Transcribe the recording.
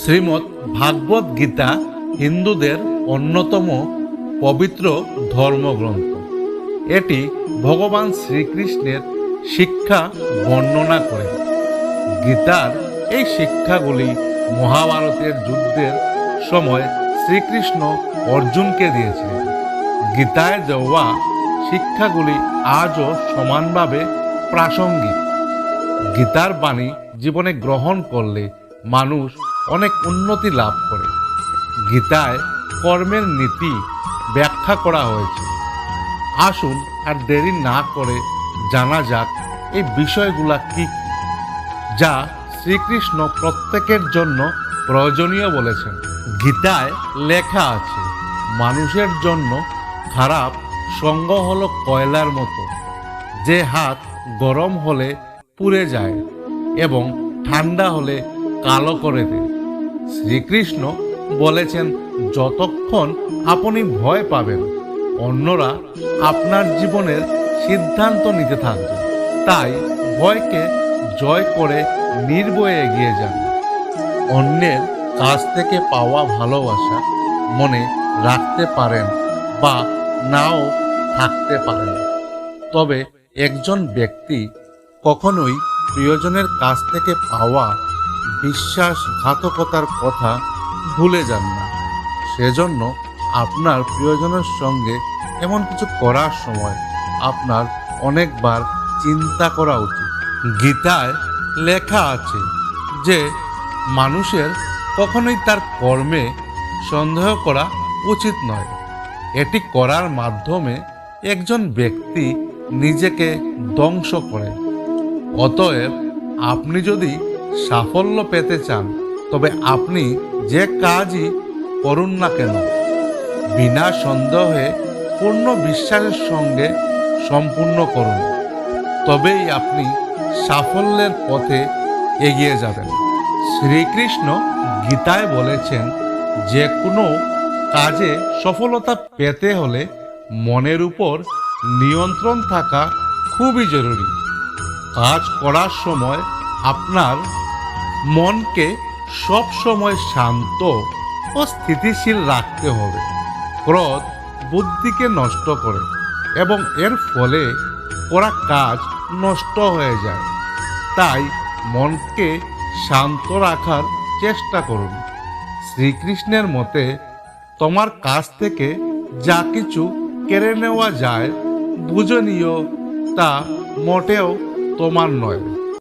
শ্রীমদ্ ভাগবত গীতা হিন্দুদের অন্যতম পবিত্র ধর্মগ্রন্থ। এটি ভগবান শ্রীকৃষ্ণের শিক্ষা বর্ণনা করে। গীতার এই শিক্ষাগুলি মহাভারতের যুদ্ধের সময় শ্রীকৃষ্ণ অর্জুনকে দিয়েছিলেন। গীতায় দেওয়া শিক্ষাগুলি আজও সমানভাবে প্রাসঙ্গিক। গীতার বাণী জীবনে গ্রহণ করলে মানুষ অনেক উন্নতি লাভ করে। গীতায় কর্মের নীতি ব্যাখ্যা করা হয়েছে। আসুন আর দেরি না করে জানা যাক এই বিষয়গুলা কি কি, যা শ্রীকৃষ্ণ প্রত্যেকের জন্য প্রয়োজনীয় বলেছেন। গীতায় লেখা আছে, মানুষের জন্য খারাপ সঙ্গ হলো কয়লার মতো, যে হাত গরম হলে পুড়ে যায় এবং ঠান্ডা হলে কালো করে দেয়। শ্রীকৃষ্ণ বলেছেন, যতক্ষণ আপনি ভয় পাবেন, অন্যরা আপনার জীবনের সিদ্ধান্ত নিতে থাকবে। তাই ভয়কে জয় করে নির্ভয়ে এগিয়ে যান। অন্যের কাছ থেকে পাওয়া ভালোবাসা মনে রাখতে পারেন বা নাও থাকতে পারেন, তবে একজন ব্যক্তি কখনোই প্রিয়জনের কাছ থেকে পাওয়া বিশ্বাসঘাতকতার কথা ভুলে যান না। সেজন্য আপনার প্রিয়জনের সঙ্গে এমন কিছু করার সময় আপনার অনেকবার চিন্তা করা উচিত। গীতায় লেখা আছে যে মানুষের কখনোই তার কর্মে সন্দেহ করা উচিত নয়। এটি করার মাধ্যমে একজন ব্যক্তি নিজেকে ধ্বংস করে। অতএব আপনি যদি সাফল্য পেতে চান, তবে আপনি যে কাজই করুন না কেন বিনা সন্দেহে পূর্ণ বিশ্বাসের সঙ্গে সম্পূর্ণ করুন। তবেই আপনি সাফল্যের পথে এগিয়ে যাবেন। শ্রীকৃষ্ণ গীতায় বলেছেন, যে কোনো কাজে সফলতা পেতে হলে মনের উপর নিয়ন্ত্রণ থাকা খুবই জরুরি। কাজ করার সময় আপনার মনকে সব সময় শান্ত ও স্থিতিশীল রাখতে হবে। ক্রোধ বুদ্ধিকে নষ্ট করে এবং এর ফলে করা কাজ নষ্ট হয়ে যায়। তাই মনকে শান্ত রাখার চেষ্টা করুন। শ্রীকৃষ্ণের মতে, তোমার কাছ থেকে যা কিছু কেড়ে নেওয়া যায় বুঝে নিও, তা মোটেও তোমার নয়।